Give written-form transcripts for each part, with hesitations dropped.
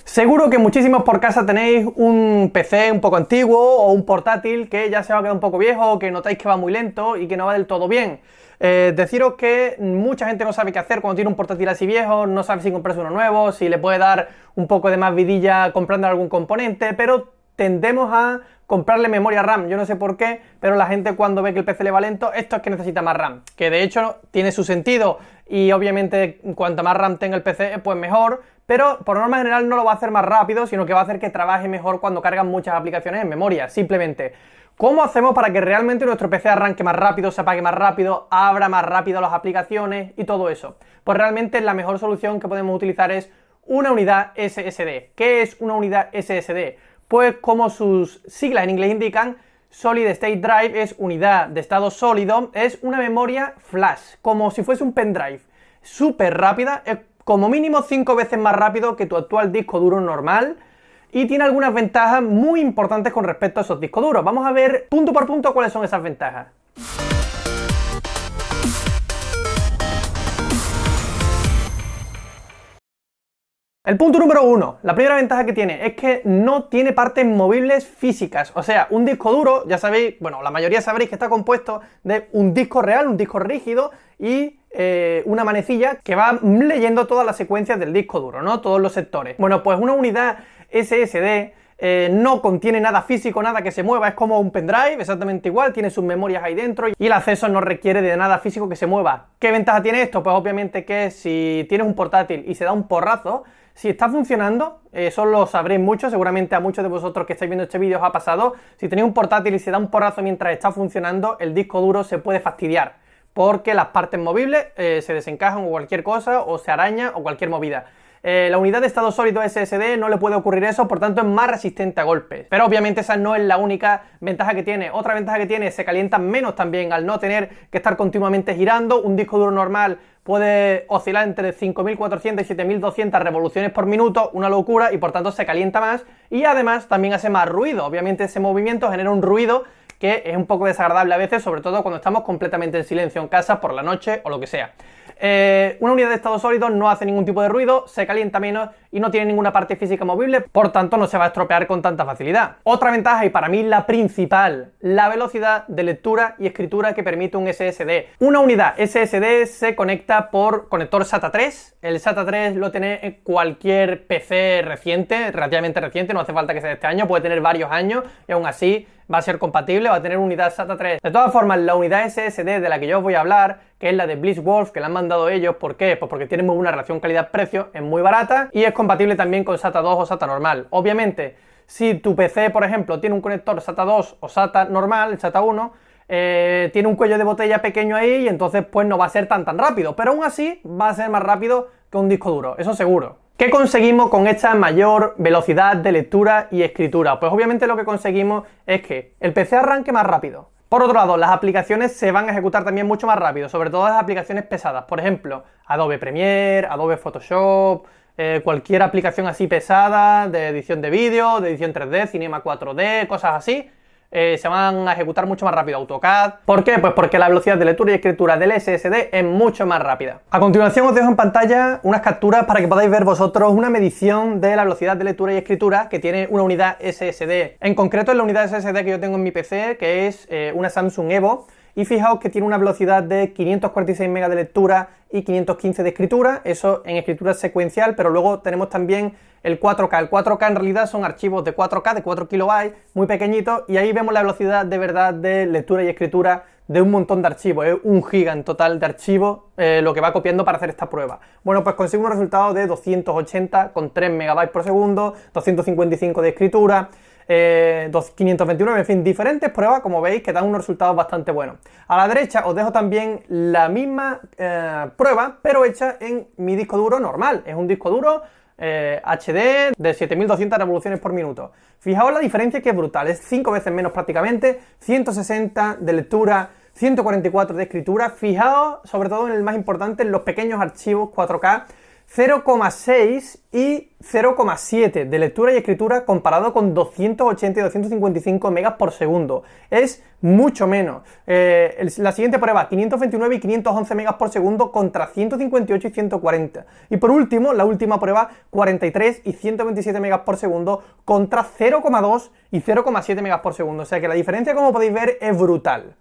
Seguro que muchísimos por casa tenéis un PC un poco antiguo o un portátil que ya se va a quedar un poco viejo, que notáis que va muy lento y que no va del todo bien. Deciros que mucha gente no sabe qué hacer cuando tiene un portátil así viejo, no sabe si comprarse uno nuevo, si le puede dar un poco de más vidilla comprando algún componente, pero tendemos a comprarle memoria RAM. Yo no sé por qué, pero la gente cuando ve que el PC le va lento, esto es que necesita más RAM, que de hecho tiene su sentido y obviamente cuanta más RAM tenga el PC pues mejor, pero por norma general no lo va a hacer más rápido, sino que va a hacer que trabaje mejor cuando cargan muchas aplicaciones en memoria. Simplemente, ¿cómo hacemos para que realmente nuestro PC arranque más rápido, se apague más rápido, abra más rápido las aplicaciones y todo eso? Pues realmente la mejor solución que podemos utilizar es una unidad SSD. ¿Qué es una unidad SSD? Pues como sus siglas en inglés indican, Solid State Drive es unidad de estado sólido, es una memoria flash, como si fuese un pendrive, súper rápida, es como mínimo 5 veces más rápido que tu actual disco duro normal y tiene algunas ventajas muy importantes con respecto a esos discos duros. Vamos a ver punto por punto cuáles son esas ventajas. El punto número 1, la primera ventaja que tiene es que no tiene partes movibles físicas, o sea, un disco duro, ya sabéis, bueno, la mayoría sabréis que está compuesto de un disco real, un disco rígido y una manecilla que va leyendo todas las secuencias del disco duro, ¿no? Todos los sectores. Bueno, pues una unidad SSD no contiene nada físico, nada que se mueva, es como un pendrive, exactamente igual, tiene sus memorias ahí dentro y el acceso no requiere de nada físico que se mueva. ¿Qué ventaja tiene esto? Pues obviamente que si tienes un portátil y se da un porrazo, si está funcionando, eso lo sabréis mucho, seguramente a muchos de vosotros que estáis viendo este vídeo os ha pasado, si tenéis un portátil y se da un porrazo mientras está funcionando, el disco duro se puede fastidiar, porque las partes movibles se desencajan o cualquier cosa, o se araña o cualquier movida. La unidad de estado sólido SSD no le puede ocurrir eso, por tanto es más resistente a golpes. Pero obviamente esa no es la única ventaja que tiene. Otra ventaja que tiene, se calienta menos también al no tener que estar continuamente girando. Un disco duro normal puede oscilar entre 5.400 y 7.200 revoluciones por minuto, una locura, y por tanto se calienta más y además también hace más ruido. Obviamente ese movimiento genera un ruido que es un poco desagradable a veces, sobre todo cuando estamos completamente en silencio en casa por la noche o lo que sea. Una unidad de estado sólido no hace ningún tipo de ruido, se calienta menos y no tiene ninguna parte física movible, por tanto no se va a estropear con tanta facilidad. Otra ventaja, y para mí la principal, la velocidad de lectura y escritura que permite un SSD. Una unidad SSD se conecta por conector SATA 3, el SATA 3 lo tiene en cualquier PC reciente, relativamente reciente, no hace falta que sea de este año, puede tener varios años y aún así va a ser compatible, va a tener unidad SATA 3. De todas formas, la unidad SSD de la que yo os voy a hablar, que es la de Blitzwolf, que la han mandado ellos, ¿por qué? Pues porque tiene muy buena relación calidad-precio, es muy barata y es compatible también con SATA 2 o SATA normal. Obviamente, si tu PC, por ejemplo, tiene un conector SATA 2 o SATA normal, el SATA 1, tiene un cuello de botella pequeño ahí y entonces pues no va a ser tan rápido, pero aún así va a ser más rápido que un disco duro, eso seguro. ¿Qué conseguimos con esta mayor velocidad de lectura y escritura? Pues obviamente lo que conseguimos es que el PC arranque más rápido. Por otro lado, las aplicaciones se van a ejecutar también mucho más rápido, sobre todo las aplicaciones pesadas. Por ejemplo, Adobe Premiere, Adobe Photoshop, cualquier aplicación así pesada de edición de vídeo, de edición 3D, Cinema 4D, cosas así. Se van a ejecutar mucho más rápido. AutoCAD. ¿Por qué? Pues porque la velocidad de lectura y escritura del SSD es mucho más rápida. A continuación os dejo en pantalla unas capturas para que podáis ver vosotros una medición de la velocidad de lectura y escritura que tiene una unidad SSD. En concreto es la unidad SSD que yo tengo en mi PC, que es una Samsung Evo. Y fijaos que tiene una velocidad de 546 MB de lectura y 515 de escritura, eso en escritura secuencial, pero luego tenemos también el 4K. El 4K en realidad son archivos de 4K, de 4 KB, muy pequeñitos, y ahí vemos la velocidad de verdad de lectura y escritura de un montón de archivos, es 1 GB en total de archivos lo que va copiando para hacer esta prueba. Bueno, pues consigo un resultado de 280 con 3 MB por segundo, 255 de escritura, 529, en fin, diferentes pruebas, como veis, que dan unos resultados bastante buenos. A la derecha os dejo también la misma prueba, pero hecha en mi disco duro normal. Es un disco duro HD de 7200 revoluciones por minuto. Fijaos la diferencia, que es brutal, es 5 veces menos prácticamente, 160 de lectura, 144 de escritura. Fijaos sobre todo en el más importante, en los pequeños archivos 4K, 0,6 y 0,7 de lectura y escritura comparado con 280 y 255 megas por segundo. Es mucho menos. La siguiente prueba, 529 y 511 megas por segundo contra 158 y 140. Y por último, la última prueba, 43 y 127 megas por segundo contra 0,2 y 0,7 megas por segundo. O sea que la diferencia, como podéis ver, es brutal.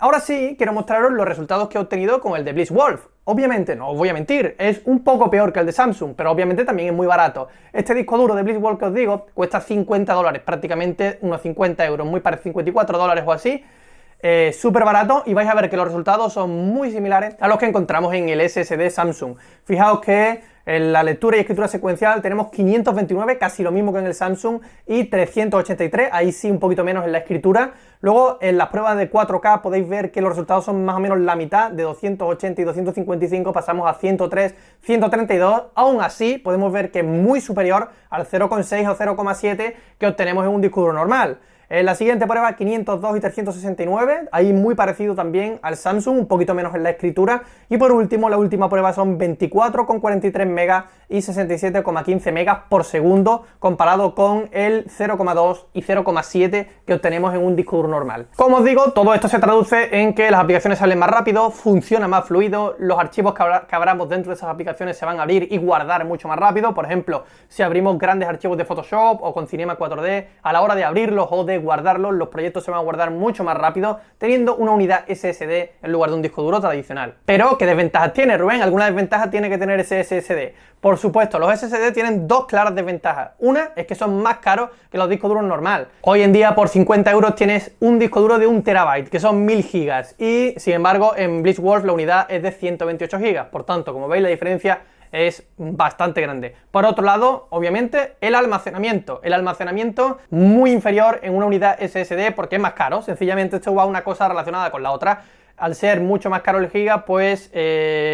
Ahora sí, quiero mostraros los resultados que he obtenido con el de Blitzwolf. Obviamente, no os voy a mentir, es un poco peor que el de Samsung, pero obviamente también es muy barato. Este disco duro de Blitzwolf que os digo cuesta $50, prácticamente unos 50 euros, muy parecido, 54 dólares o así. Súper barato, y vais a ver que los resultados son muy similares a los que encontramos en el SSD Samsung. Fijaos que en la lectura y escritura secuencial tenemos 529, casi lo mismo que en el Samsung, y 383, ahí sí un poquito menos en la escritura. Luego en las pruebas de 4K podéis ver que los resultados son más o menos la mitad, de 280 y 255 pasamos a 103, 132, aún así podemos ver que es muy superior al 0,6 o 0,7 que obtenemos en un disco duro normal. En la siguiente prueba, 502 y 369, ahí muy parecido también al Samsung, un poquito menos en la escritura. Y por último, la última prueba son 24,43 megas y 67,15 megas por segundo, comparado con el 0,2 y 0,7 que obtenemos en un disco duro normal. Como os digo, todo esto se traduce en que las aplicaciones salen más rápido, funciona más fluido, los archivos que abramos dentro de esas aplicaciones se van a abrir y guardar mucho más rápido. Por ejemplo, si abrimos grandes archivos de Photoshop o con Cinema 4D, a la hora de abrirlos o de guardarlos, los proyectos se van a guardar mucho más rápido teniendo una unidad SSD en lugar de un disco duro tradicional. Pero, ¿qué desventajas tiene, Rubén? ¿Alguna desventaja tiene que tener ese SSD? Por supuesto, los SSD tienen dos claras desventajas. Una es que son más caros que los discos duros normal. Hoy en día por 50 euros tienes un disco duro de 1 terabyte, que son 1000 gigas, y sin embargo en Blitzwolf la unidad es de 128 gigas. Por tanto, como veis, la diferencia es bastante grande. Por otro lado, obviamente, el almacenamiento muy inferior en una unidad SSD porque es más caro. Sencillamente esto va a una cosa relacionada con la otra. Al ser mucho más caro el giga, pues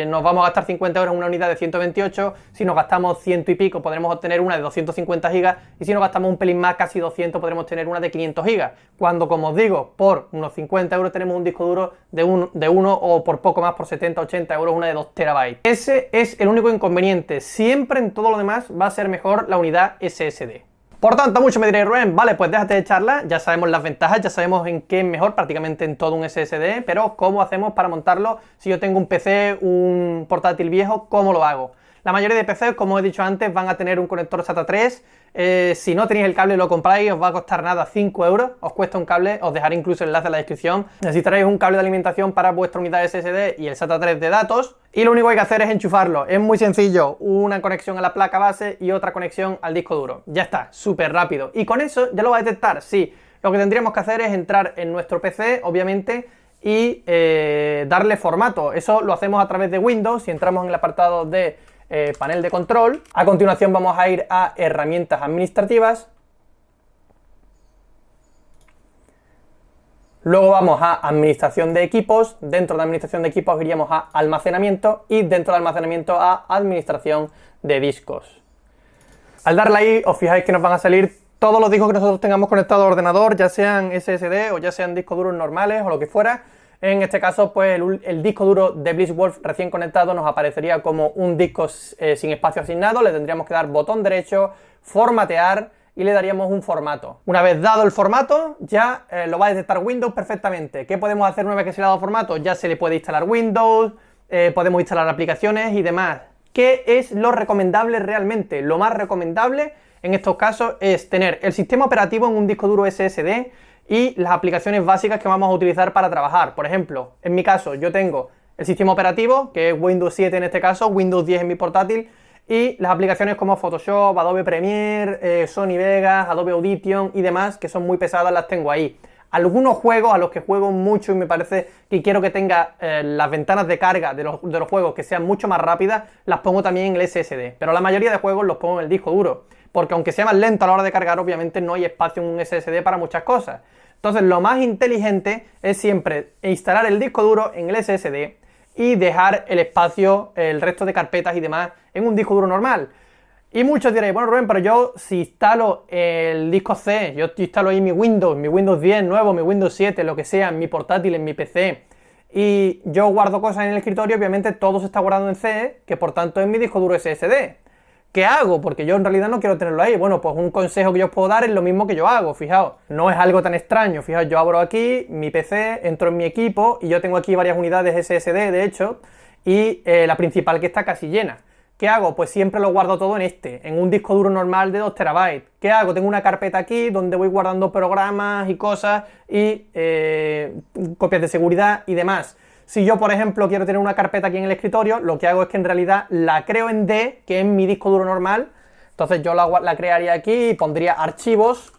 nos vamos a gastar 50 euros en una unidad de 128, si nos gastamos 100 y pico podremos obtener una de 250 gigas, y si nos gastamos un pelín más, casi 200, podremos tener una de 500 gigas, cuando, como os digo, por unos 50 euros tenemos un disco duro de uno o por poco más, por 70, 80 euros, una de 2 terabytes. Ese es el único inconveniente. Siempre en todo lo demás va a ser mejor la unidad SSD. Por tanto, mucho me diréis, Rubén, vale, pues déjate de charla, ya sabemos las ventajas, ya sabemos en qué es mejor prácticamente en todo un SSD, pero ¿cómo hacemos para montarlo? Si yo tengo un PC, un portátil viejo, ¿cómo lo hago? La mayoría de PCs, como he dicho antes, van a tener un conector SATA 3. Si no tenéis el cable y lo compráis, os va a costar nada, 5 euros. Os cuesta un cable, os dejaré incluso el enlace en la descripción. Necesitaréis un cable de alimentación para vuestra unidad SSD y el SATA 3 de datos. Y lo único que hay que hacer es enchufarlo. Es muy sencillo, una conexión a la placa base y otra conexión al disco duro. Ya está, súper rápido. Y con eso ya lo va a detectar. Sí, lo que tendríamos que hacer es entrar en nuestro PC, obviamente, y darle formato. Eso lo hacemos a través de Windows. Si entramos en el apartado de panel de control, a continuación vamos a ir a herramientas administrativas, luego vamos a administración de equipos, dentro de administración de equipos iríamos a almacenamiento y dentro de almacenamiento a administración de discos. Al darle ahí os fijáis que nos van a salir todos los discos que nosotros tengamos conectados al ordenador, ya sean SSD o ya sean discos duros normales o lo que fuera. En este caso, pues el disco duro de Blitzwolf recién conectado nos aparecería como un disco sin espacio asignado. Le tendríamos que dar botón derecho, formatear y le daríamos un formato. Una vez dado el formato, ya lo va a detectar Windows perfectamente. ¿Qué podemos hacer una vez que se le ha dado formato? Ya se le puede instalar Windows, podemos instalar aplicaciones y demás. ¿Qué es lo recomendable realmente? Lo más recomendable en estos casos es tener el sistema operativo en un disco duro SSD y las aplicaciones básicas que vamos a utilizar para trabajar. Por ejemplo, en mi caso yo tengo el sistema operativo, que es Windows 7 en este caso, Windows 10 en mi portátil, y las aplicaciones como Photoshop, Adobe Premiere, Sony Vegas, Adobe Audition y demás, que son muy pesadas, las tengo ahí. Algunos juegos a los que juego mucho y me parece que quiero que tenga las ventanas de carga de los juegos que sean mucho más rápidas, las pongo también en el SSD. Pero la mayoría de juegos los pongo en el disco duro, porque aunque sea más lento a la hora de cargar, obviamente no hay espacio en un SSD para muchas cosas. Entonces lo más inteligente es siempre instalar el disco duro en el SSD y dejar el espacio, el resto de carpetas y demás en un disco duro normal. Y muchos diréis, bueno, Rubén, pero yo si instalo el disco C, yo instalo ahí mi Windows 10 nuevo, mi Windows 7, lo que sea, en mi portátil, en mi PC, y yo guardo cosas en el escritorio, obviamente todo se está guardando en C, que por tanto es mi disco duro SSD. ¿Qué hago? Porque yo en realidad no quiero tenerlo ahí. Bueno, pues un consejo que yo os puedo dar es lo mismo que yo hago, fijaos. No es algo tan extraño, fijaos, yo abro aquí mi PC, entro en mi equipo y yo tengo aquí varias unidades SSD, de hecho, y la principal que está casi llena. ¿Qué hago? Pues siempre lo guardo todo en un disco duro normal de 2 TB. ¿Qué hago? Tengo una carpeta aquí donde voy guardando programas y cosas y copias de seguridad y demás. Si yo, por ejemplo, quiero tener una carpeta aquí en el escritorio, lo que hago es que en realidad la creo en D, que es mi disco duro normal. Entonces yo la crearía aquí y pondría archivos.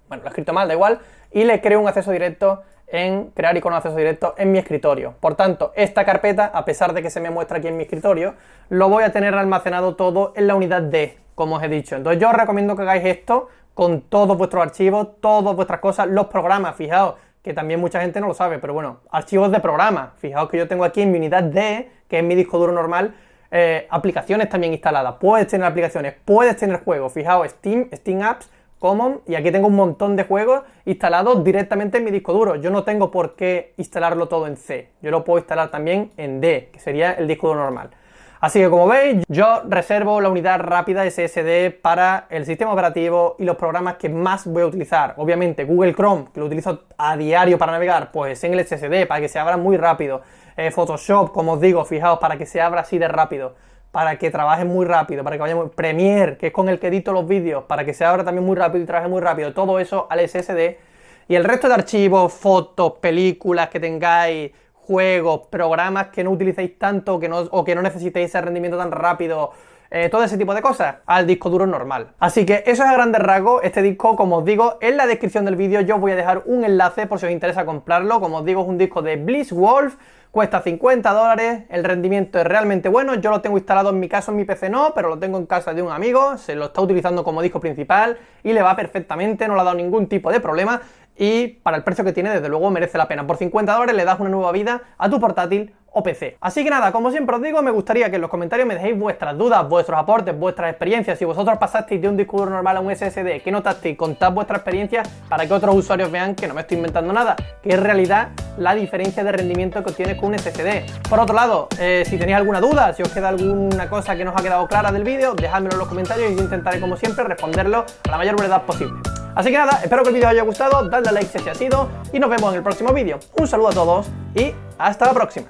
Bueno, lo he escrito mal, da igual. Y le creo un acceso directo en crear icono de acceso directo en mi escritorio. Por tanto, esta carpeta, a pesar de que se me muestra aquí en mi escritorio, lo voy a tener almacenado todo en la unidad D, como os he dicho. Entonces yo os recomiendo que hagáis esto con todos vuestros archivos, todas vuestras cosas, los programas, fijaos, que también mucha gente no lo sabe, pero bueno, archivos de programa. Fijaos que yo tengo aquí en mi unidad D, que es mi disco duro normal, aplicaciones también instaladas. Puedes tener aplicaciones, puedes tener juegos. Fijaos, Steam Apps, Common, y aquí tengo un montón de juegos instalados directamente en mi disco duro. Yo no tengo por qué instalarlo todo en C. Yo lo puedo instalar también en D, que sería el disco duro normal. Así que como veis, yo reservo la unidad rápida SSD para el sistema operativo y los programas que más voy a utilizar. Obviamente Google Chrome, que lo utilizo a diario para navegar, pues en el SSD, para que se abra muy rápido. Photoshop, como os digo, fijaos, para que se abra así de rápido. Para que trabaje muy rápido, para que vaya muy... Premiere, que es con el que edito los vídeos, para que se abra también muy rápido y trabaje muy rápido. Todo eso al SSD. Y el resto de archivos, fotos, películas que tengáis, juegos, programas que no utilicéis tanto o que no necesitéis ese rendimiento tan rápido, todo ese tipo de cosas, al disco duro normal. Así que eso es a grandes rasgos. Este disco, como os digo, en la descripción del vídeo yo os voy a dejar un enlace por si os interesa comprarlo. Como os digo, es un disco de BlizzWolf, cuesta $50, el rendimiento es realmente bueno. Yo lo tengo instalado en mi caso, en mi PC no, pero lo tengo en casa de un amigo, se lo está utilizando como disco principal y le va perfectamente, no le ha dado ningún tipo de problema. Y para el precio que tiene, desde luego merece la pena. Por $50 le das una nueva vida a tu portátil o PC. Así que nada, como siempre os digo, me gustaría que en los comentarios me dejéis vuestras dudas, vuestros aportes, vuestras experiencias. Si vosotros pasasteis de un disco duro normal a un SSD, ¿qué notasteis? Contad vuestra experiencia para que otros usuarios vean que no me estoy inventando nada, que es realidad la diferencia de rendimiento que obtienes con un SSD. Por otro lado, si tenéis alguna duda, si os queda alguna cosa que no os ha quedado clara del vídeo, dejádmelo en los comentarios y yo intentaré, como siempre, responderlo a la mayor brevedad posible. Así que nada, espero que el vídeo os haya gustado, dadle a like si así ha sido y nos vemos en el próximo vídeo. Un saludo a todos y hasta la próxima.